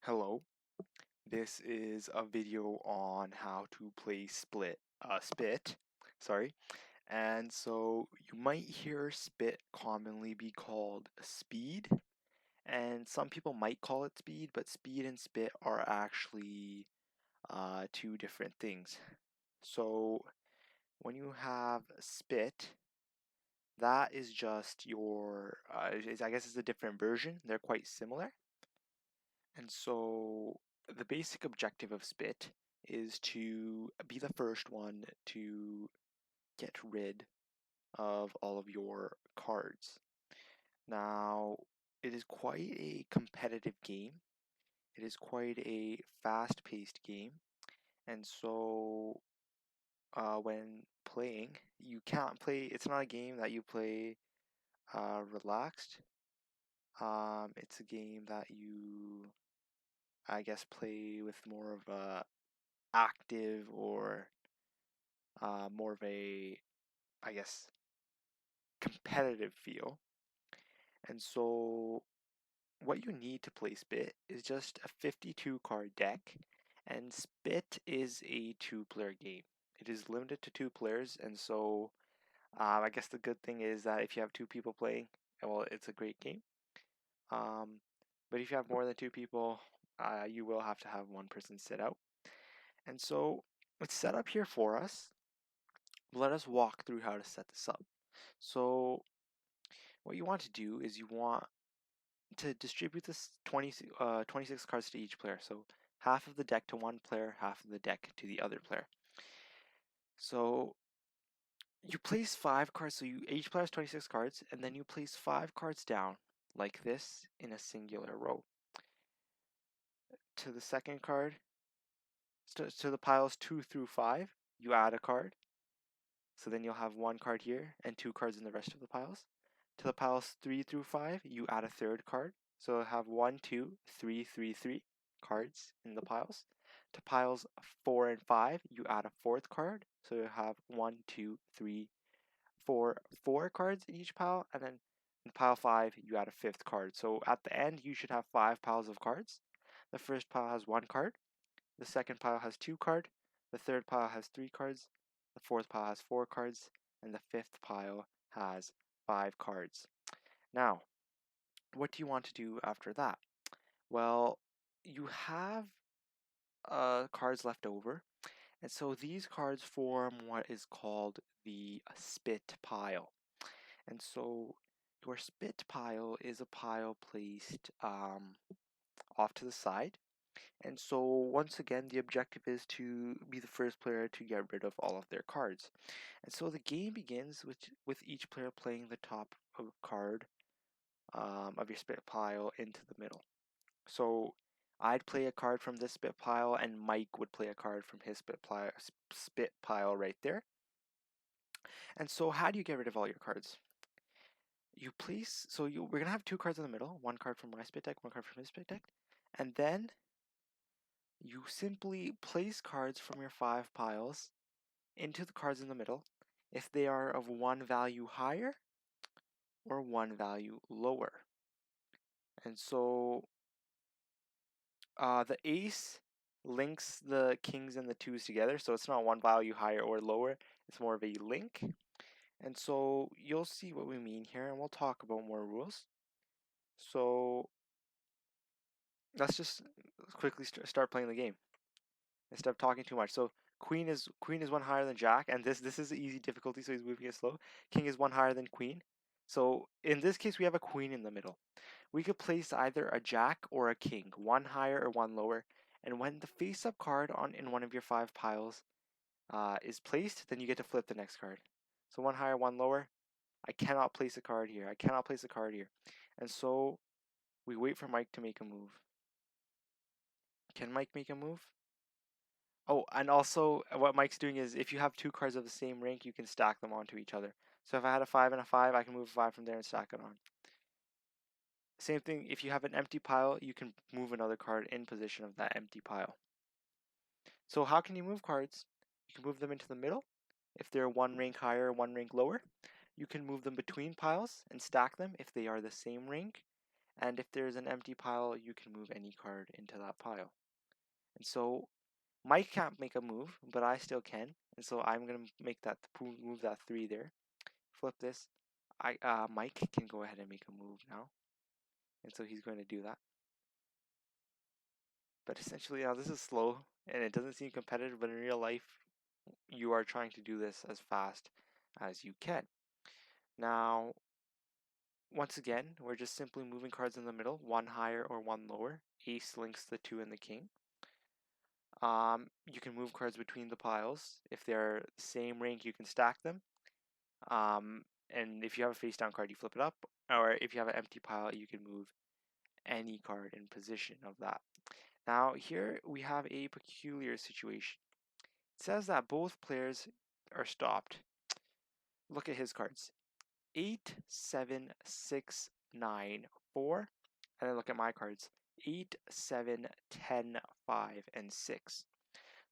Hello, this is a video on how to play Spit, sorry. And so you might hear Spit commonly be called Speed, and some people might call it Speed, but Speed and Spit are actually two different things. So when you have Spit, that is just I guess it's a different version. They're quite similar. And so the basic objective of Spit is to be the first one to get rid of all of your cards. Now, it is quite a competitive game. It is quite a fast-paced game. And so when playing, you can't play, it's not a game that you play relaxed. It's a game that you, I guess, play with more of a active or more of a, I guess, competitive feel. And so, what you need to play Spit is just a 52 card deck, and Spit is a two-player game. It is limited to two players, and so I guess the good thing is that if you have two people playing, well, it's a great game. Um, but if you have more than two people, you will have to have one person sit out. And so, it's set up here for us. Let us walk through how to set this up. So what you want to do is you want to distribute this 26 cards to each player. So half of the deck to one player, half of the deck to the other player. So you place 5 cards, so each player has 26 cards, and then you place 5 cards down like this in a singular row. To the second card, to the piles 2 through 5, you add a card. So then you'll have 1 card here and 2 cards in the rest of the piles. To the piles 3 through 5, you add a third card. So you'll have 1, 2, 3, 3, 3 cards in the piles. To piles 4 and 5, you add a fourth card. So you'll have 1, 2, 3, 4 cards in each pile. And then in pile 5, you add a fifth card. So at the end, you should have 5 piles of cards. The first pile has 1 card. The second pile has 2 cards. The third pile has 3 cards. The fourth pile has 4 cards. And the fifth pile has 5 cards. Now, what do you want to do after that? Well, you have cards left over. And so these cards form what is called the spit pile. And so your spit pile is a pile placed off to the side. And so once again, the objective is to be the first player to get rid of all of their cards. And so the game begins with each player playing the top card of your spit pile into the middle. So I'd play a card from this spit pile, and Mike would play a card from his spit pile right there. And so how do you get rid of all your cards? You place, we're gonna have 2 cards in the middle, 1 card from my spit deck, 1 card from his spit deck, and then you simply place cards from your 5 piles into the cards in the middle if they are of 1 value higher or 1 value lower. And so the ace links the kings and the twos together, so it's not 1 value higher or lower, it's more of a link. And so you'll see what we mean here, and we'll talk about more rules. So let's just quickly start playing the game instead of talking too much. So queen is 1 higher than jack, and this is easy difficulty, so he's moving it slow. King is 1 higher than queen. So in this case, we have a queen in the middle. We could place either a jack or a king, 1 higher or 1 lower. And when the face-up card in one of your 5 piles is placed, then you get to flip the next card. So 1 higher, 1 lower. I cannot place a card here. I cannot place a card here. And so we wait for Mike to make a move. Can Mike make a move? Oh, and also what Mike's doing is if you have 2 cards of the same rank, you can stack them onto each other. So if I had a 5 and a 5, I can move a 5 from there and stack it on. Same thing, if you have an empty pile, you can move another card in position of that empty pile. So how can you move cards? You can move them into the middle. If they're 1 rank higher, 1 rank lower. You can move them between piles and stack them if they are the same rank. And if there's an empty pile, you can move any card into that pile. And so Mike can't make a move, but I still can. And so I'm gonna make that move that 3 there. Flip this. Mike can go ahead and make a move now. And so he's going to do that. But essentially now this is slow and it doesn't seem competitive, but in real life you are trying to do this as fast as you can. Now once again, we're just simply moving cards in the middle, one higher or one lower. Ace links the 2 and the king. You can move cards between the piles. If they're the same rank, you can stack them. And if you have a face down card, you flip it up. Or if you have an empty pile, you can move any card in position of that. Now here we have a peculiar situation. It says that both players are stopped. Look at his cards. 8, 7, 6, 9, 4. And then look at my cards. 8, 7, 10, 5, and 6.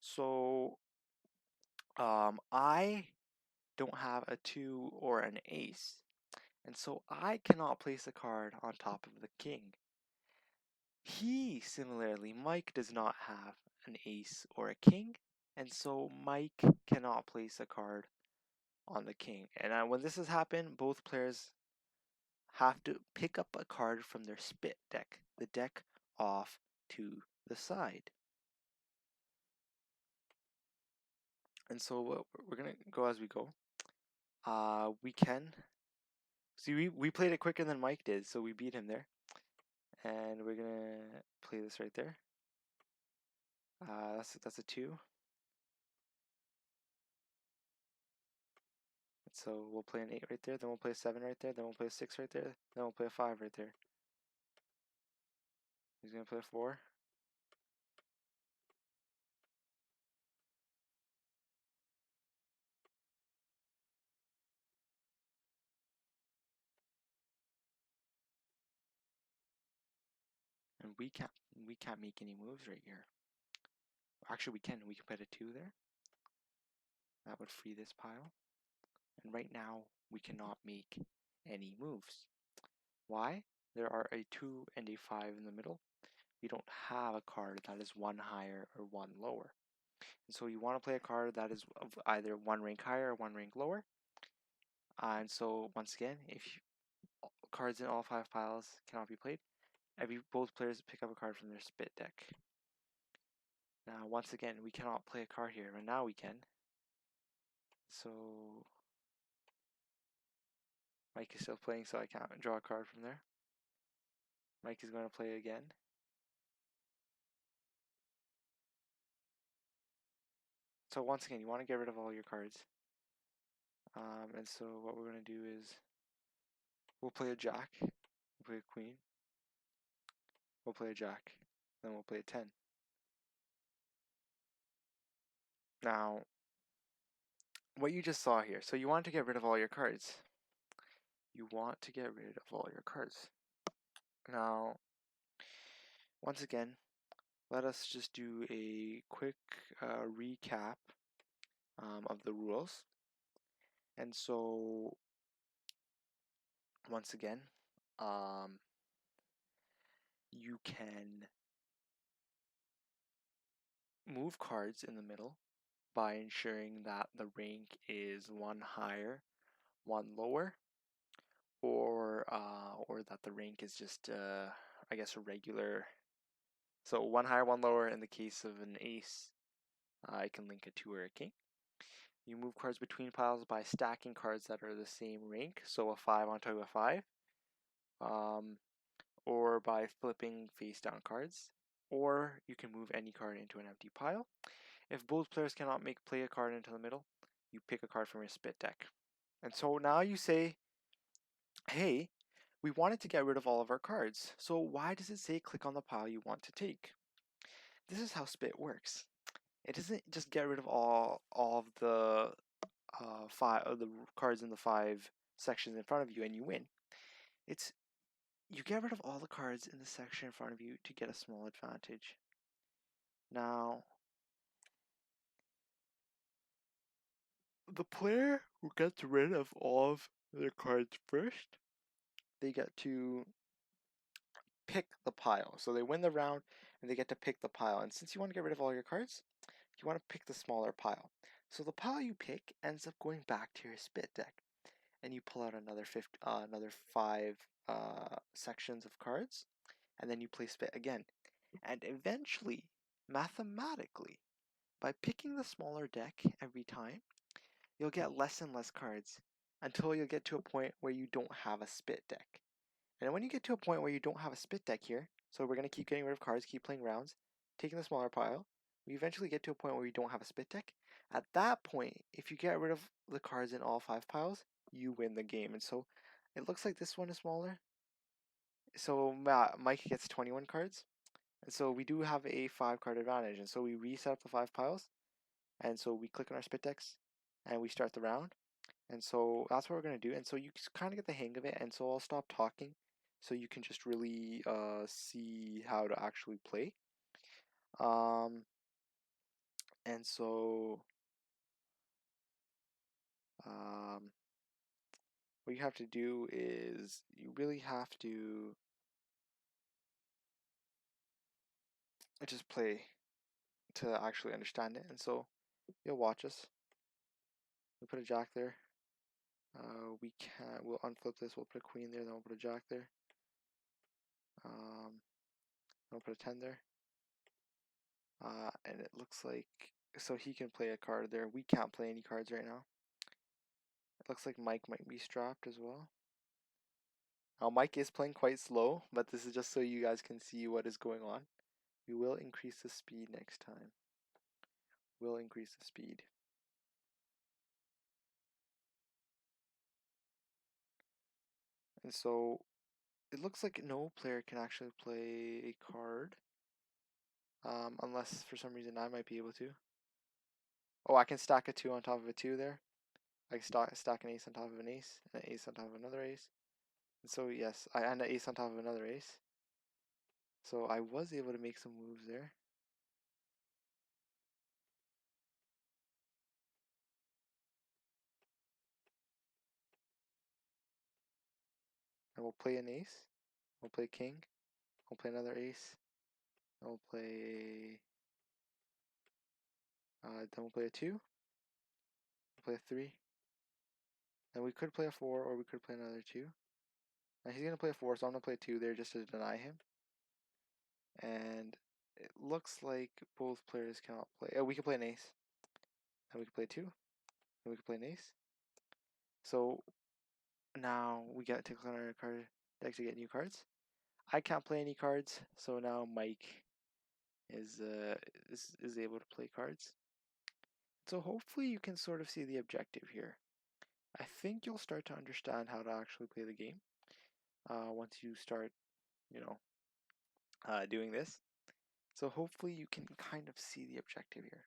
So I don't have a 2 or an ace. And so I cannot place a card on top of the king. Similarly, Mike does not have an ace or a king. And so Mike cannot place a card on the king. And when this has happened, both players have to pick up a card from their spit deck, the deck off to the side. And so we're gonna go as we go. We can see we played it quicker than Mike did, so we beat him there. And we're gonna play this right there. That's a 2. So we'll play an 8 right there, then we'll play a 7 right there, then we'll play a 6 right there, then we'll play a 5 right there. He's gonna play a 4. And we can't make any moves right here. Actually, we can put a 2 there. That would free this pile. And right now, we cannot make any moves. Why? There are a 2 and a 5 in the middle. We don't have a card that is 1 higher or 1 lower. And so you want to play a card that is of either 1 rank higher or 1 rank lower. And so once again, if cards in all 5 piles cannot be played, both players pick up a card from their spit deck. Now once again, we cannot play a card here, but now we can. So Mike is still playing, so I can't draw a card from there. Mike is going to play again. So once again, you want to get rid of all your cards. And so what we're going to do is we'll play a jack, we'll play a queen, we'll play a jack, then we'll play a 10. Now, what you just saw here, so you want to get rid of all your cards. You want to get rid of all your cards. Now, once again, let us just do a quick recap of the rules. And so, once again, you can move cards in the middle by ensuring that the rank is 1 higher, 1 lower, or that the rank is just I guess a regular. So 1 higher, 1 lower. In the case of an ace, I can link a 2 or a king. You move cards between piles by stacking cards that are the same rank, so a 5 on top of a 5, or by flipping face down cards, or you can move any card into an empty pile. If both players cannot play a card into the middle, you pick a card from your spit deck. And so now you say, hey, we wanted to get rid of all of our cards, so why does it say click on the pile you want to take? This is how spit works. It doesn't just get rid of all of the 5 of the cards in the 5 sections in front of you and you win. It's you get rid of all the cards in the section in front of you to get a small advantage. Now, the player who gets rid of all of their cards first, they get to pick the pile. So they win the round and they get to pick the pile. And since you want to get rid of all your cards, you want to pick the smaller pile. So the pile you pick ends up going back to your spit deck, and you pull out another five sections of cards, and then you play spit again. And eventually, mathematically, by picking the smaller deck every time, you'll get less and less cards until you'll get to a point where you don't have a spit deck. And when you get to a point where you don't have a spit deck here, so we're going to keep getting rid of cards, keep playing rounds, taking the smaller pile, we eventually get to a point where you don't have a spit deck. At that point, if you get rid of the cards in all 5 piles, you win the game. And so it looks like this one is smaller. So Mike gets 21 cards. And so we do have a 5 card advantage. And so we reset up the 5 piles. And so we click on our spit decks and we start the round. And so that's what we're going to do. And so you kind of get the hang of it. And so I'll stop talking so you can just really see how to actually play. And so what you have to do is you really have to just play to actually understand it. And so you'll watch us. We put a jack there. We'll unflip this. We'll put a queen there. Then we'll put a jack there. We'll put a 10 there. And it looks like, so he can play a card there. We can't play any cards right now. It looks like Mike might be strapped as well. Now Mike is playing quite slow, but this is just so you guys can see what is going on. We will increase the speed next time. We'll increase the speed. And so it looks like no player can actually play a card. Unless for some reason I might be able to. Oh, I can stack a 2 on top of a 2 there. I can stack an ace on top of an ace, and an ace on top of another ace. And so yes, and an ace on top of another ace. So I was able to make some moves there. And we'll play an ace. We'll play king. We'll play another ace. And we'll play then we'll play a 2. We'll play a 3. And we could play a 4, or we could play another 2. Now he's gonna play a 4, so I'm gonna play a 2 there just to deny him. And it looks like both players cannot play. Oh, we can play an ace. And we can play 2. And we can play an ace. So now we get to click on our card deck to get new cards. I can't play any cards, so now Mike is able to play cards. So hopefully you can sort of see the objective here. I think you'll start to understand how to actually play the game once you start, doing this. So hopefully you can kind of see the objective here.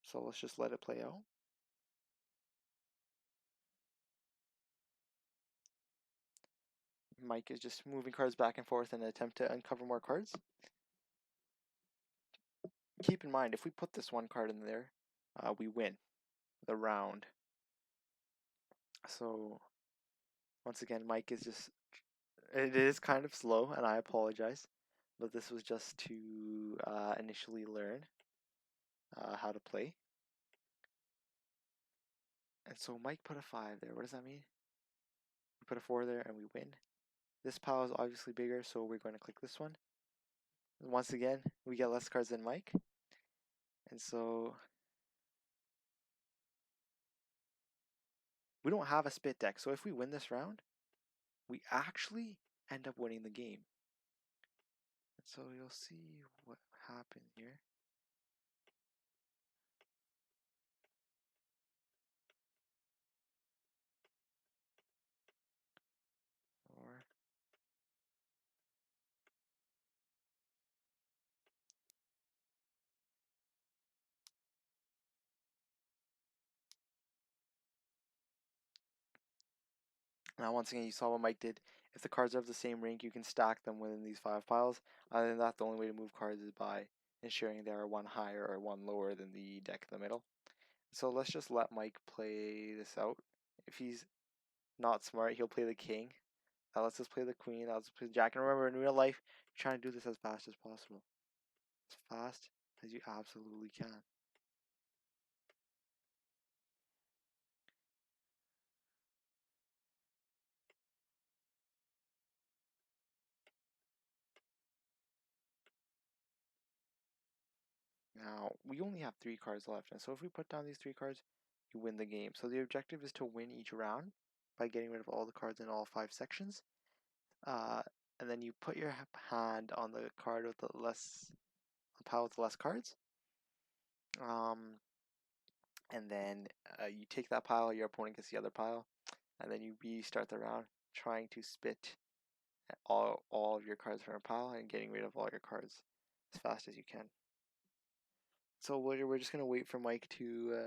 So let's just let it play out. Mike is just moving cards back and forth in an attempt to uncover more cards. Keep in mind, if we put this one card in there, we win the round. So once again, Mike is just, it is kind of slow, and I apologize, but this was just to initially learn how to play. And so Mike put a 5 there. What does that mean? We put a 4 there and we win. This pile is obviously bigger, so we're going to click this one. And once again, we get less cards than Mike. And so we don't have a spit deck. So if we win this round, we actually end up winning the game. And so you'll see what happened here. Now, once again, you saw what Mike did. If the cards are of the same rank, you can stack them within these 5 piles. Other than that, the only way to move cards is by ensuring they are one higher or one lower than the deck in the middle. So let's just let Mike play this out. If he's Not smart. He'll play the king. That lets us play the queen. That lets us play the jack. And remember, in real life, you're trying to do this as fast as possible. As fast as you absolutely can. Now, we only have 3 cards left, and so if we put down these 3 cards, you win the game. So the objective is to win each round by getting rid of all the cards in all 5 sections. And then you put your hand on the card with the pile with the less cards. And then you take that pile, your opponent gets the other pile, and then you restart the round trying to spit all of your cards from a pile and getting rid of all your cards as fast as you can. So we're just gonna wait for Mike to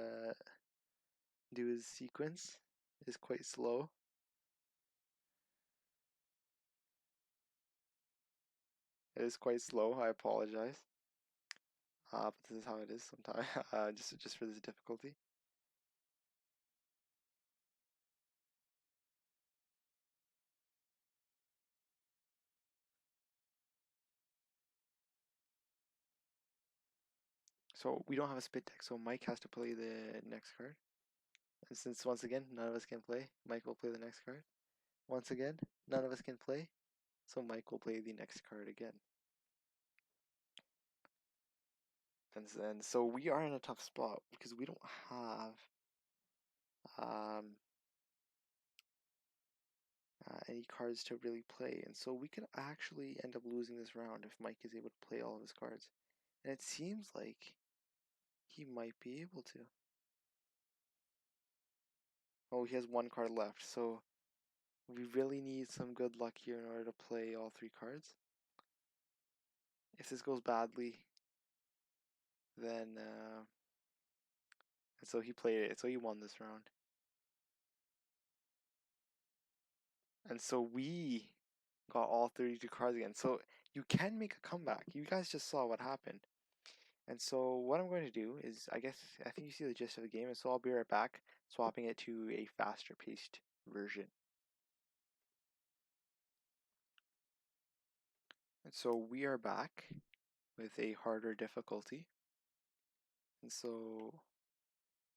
do his sequence. It's quite slow. It is quite slow. I apologize. But this is how it is sometimes. Just for this difficulty. So we don't have a spit deck, so Mike has to play the next card. And since once again none of us can play, Mike will play the next card. Once again, none of us can play, so Mike will play the next card again. And so we are in a tough spot because we don't have any cards to really play, and so we could actually end up losing this round if Mike is able to play all of his cards. And it seems like he might be able to. Oh, he has 1 card left, so we really need some good luck here in order to play all 3 cards. If this goes badly, then and so he played it, so he won this round. And so we got all 32 cards again. So you can make a comeback. You guys just saw what happened. And so what I'm going to do is, I think you see the gist of the game, and so I'll be right back, swapping it to a faster paced version. And so we are back with a harder difficulty. And so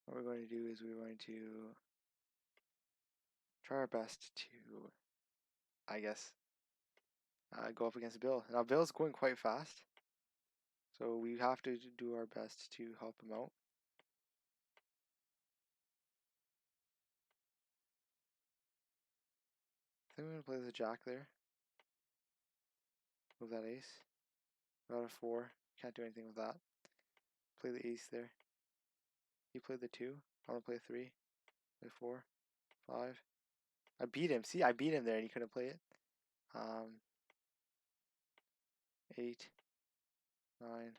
what we're going to do is we're going to try our best to, I guess, go up against Bill. Now Bill's going quite fast, so we have to do our best to help him out. I think we're going to play the jack there. Move that ace. Got a 4. Can't do anything with that. Play the ace there. He played the 2. I'm going to play 3. Play 4. 5. I beat him. See, I beat him there and he couldn't play it. 8. 9.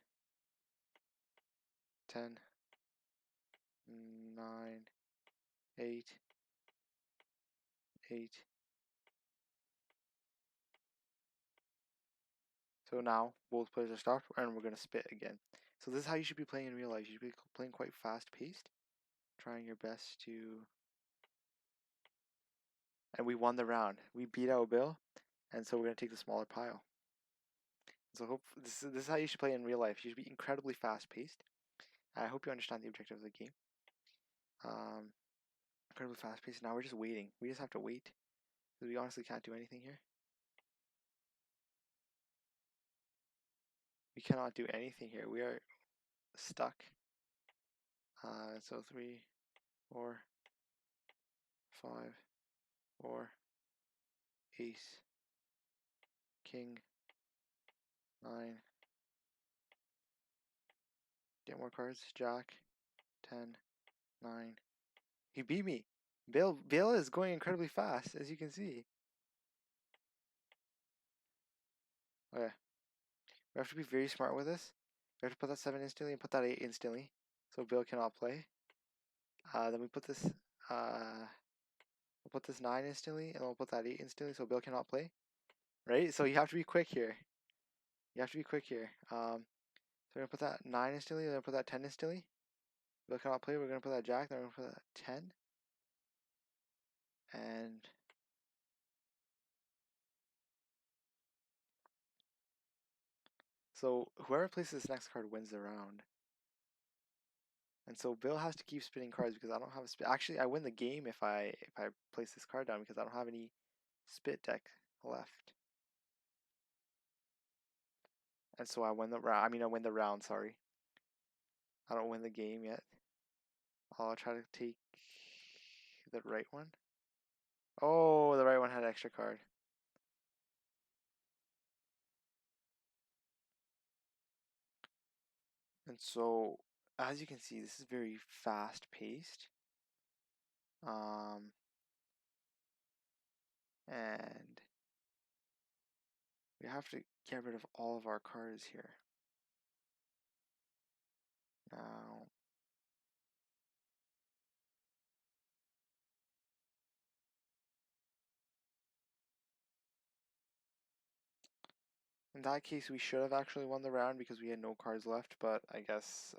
10. 9. 8. 8. So now both players are stopped and we're going to spit again. So this is how you should be playing in real life. You should be playing quite fast paced. Trying your best to... And we won the round. We beat out Bill. And so we're going to take the smaller pile. So this is how you should play in real life. You should be incredibly fast paced. I hope you understand the objective of the game. Incredibly fast paced. Now we're just waiting. We just have to wait. Because we honestly can't do anything here. We cannot do anything here. We are stuck. So 3, 4, 5, 4, ace, king, 9. Get more cards. Jack, 10, 9. He beat me. Bill is going incredibly fast, as you can see. Okay. We have to be very smart with this. We have to put that 7 instantly and put that 8 instantly. So Bill cannot play. Then we put this we'll put this 9 instantly, and we'll put that 8 instantly, so Bill cannot play. Right? So you have to be quick here. You have to be quick here. So we're gonna put that 9 instantly, then we're gonna put that 10 instantly. Bill cannot play, we're gonna put that jack, then we're gonna put that 10. And so whoever places this next card wins the round. And so Bill has to keep spinning cards because I don't have a spit. Actually, I win the game if I place this card down because I don't have any spit deck left. And so I win the round. I mean, I win the round. Sorry, I don't win the game yet. I'll try to take the right one. Oh, the right one had an extra card. And so, as you can see, this is very fast paced. And we have to get rid of all of our cards here. Now, in that case, we should have actually won the round because we had no cards left, but I guess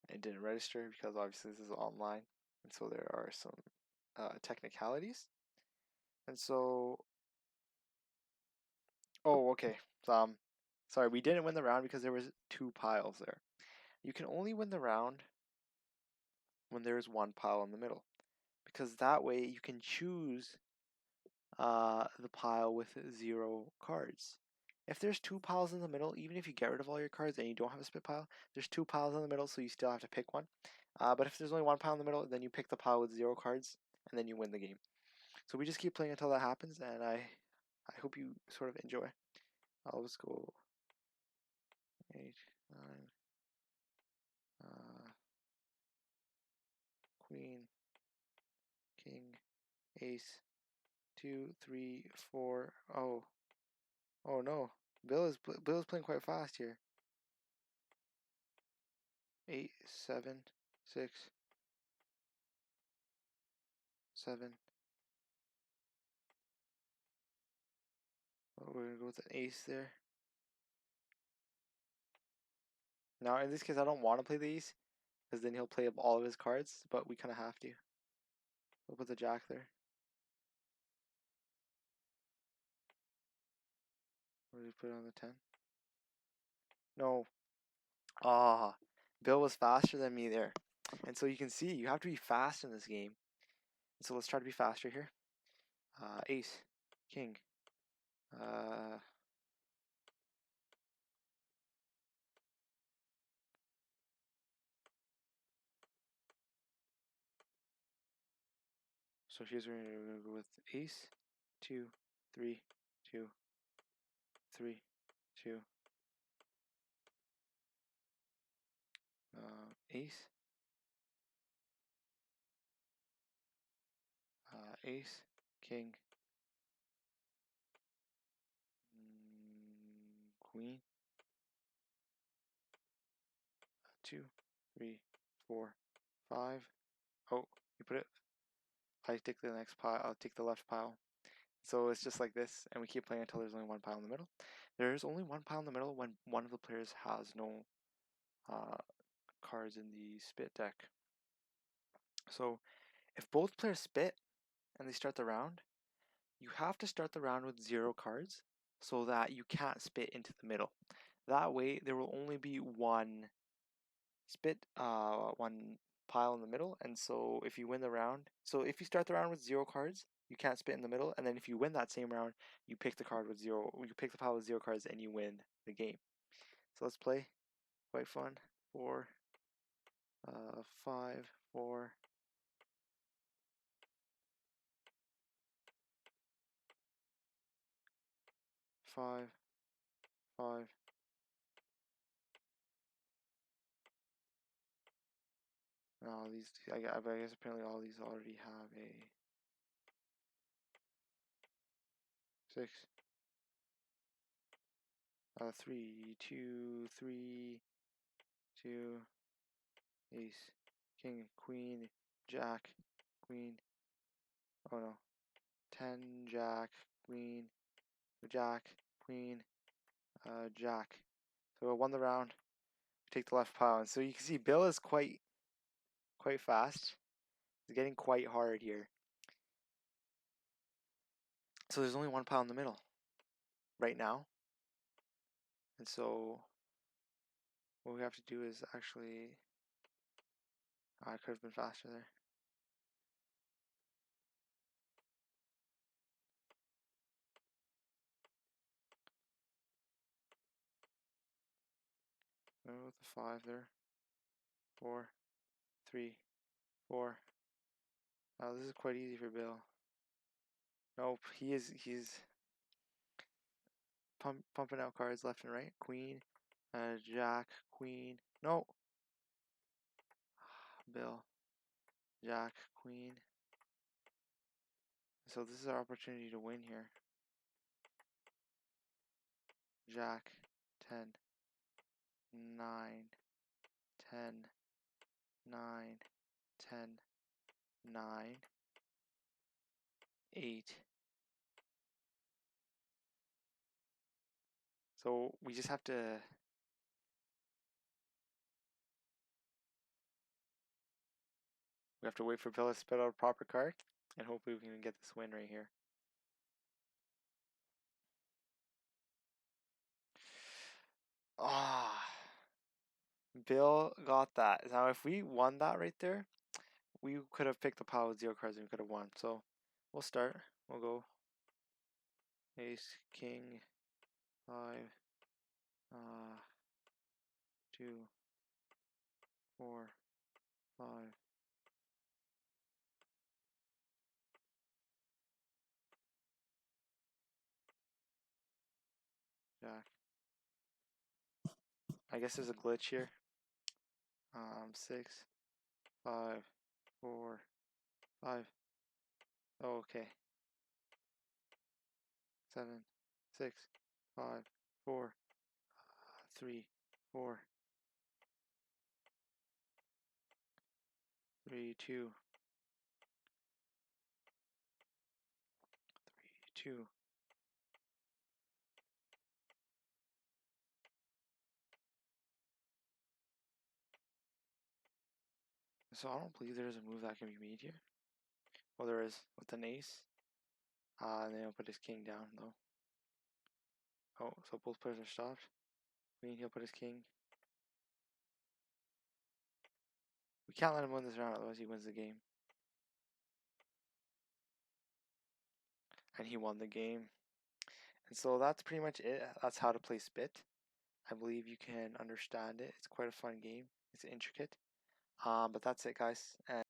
it didn't register because obviously this is online, and so there are some technicalities. And so, oh, okay. Sorry, we didn't win the round because there was 2 piles there. You can only win the round when there is 1 pile in the middle, because that way you can choose the pile with 0 cards. If there's 2 piles in the middle, even if you get rid of all your cards and you don't have a spit pile, there's 2 piles in the middle, so you still have to pick one. But if there's only 1 pile in the middle, then you pick the pile with 0 cards, and then you win the game. So we just keep playing until that happens, and I hope you sort of enjoy. I'll just go 8, 9, Queen, King, Ace, 2, 3, 4. Oh no, Bill is playing quite fast here. 8, 7, 6, 7. Oh, we're gonna go with an ace there. Now, in this case, I don't want to play the ace because then he'll play up all of his cards, but we kind of have to. We'll put the jack there. What did we put on the 10? No. Ah, Bill was faster than me there. And so you can see, you have to be fast in this game. So let's try to be faster here. Ace, king. So here's where we're going to go with ace, 2, 3, 2, 3, 2. Ace. Ace, king. Queen. 2, 3, 4, 5. Oh, you put it. I take the next pile. I'll take the left pile. So it's just like this, and we keep playing until there's only 1 pile in the middle. There's only 1 pile in the middle when one of the players has no cards in the spit deck. So if both players spit and they start the round, you have to start the round with 0 cards so that you can't spit into the middle. That way there will only be 1 1 pile in the middle, and so if you win the round, so if you start the round with 0 cards, you can't spit in the middle, and then if you win that same round, you pick the card with 0, you pick the pile with 0 cards and you win the game. So let's play. Quite fun. 4, 5, 4. 5, 5. No, these, I guess apparently all these already have a 6. 3, 2, 3, 2, ace, king, queen, jack, queen. Oh no. 10, jack, queen, jack, queen, jack. So I won the round. Take the left pile. And so you can see Bill is quite fast. It's getting quite hard here. So there's only one pile in the middle right now. And so what we have to do is actually, I could have been faster there. Remember with the 5 there. 4, 3, 4. Oh, this is quite easy for Bill. Nope, he's pumping out cards left and right. Queen, Jack, Queen. No. Bill, Jack, Queen. So this is our opportunity to win here. Jack, 10, 9, 10, 9, 10, 9, 8. So we just have to wait for Bill to spit out a proper card, and hopefully we can get this win right here. Ah, Bill got that. Now if we won that right there, we could have picked a pile with 0 cards and we could have won. So we'll start. We'll go ace, king, 5, 2, 4, 5. Jack. I guess there's a glitch here. 6, 5, 4, 5. Oh, okay. 7, 6, 5, 4, 3, 4, 3, 2, 3, 2. So I don't believe there's a move that can be made here. Well, there is with an ace. And then he'll put his king down though. Oh, so both players are stopped. Queen, he'll put his king. We can't let him win this round, otherwise he wins the game. And he won the game. And so that's pretty much it. That's how to play Spit. I believe you can understand it. It's quite a fun game. It's intricate. But that's it, guys. And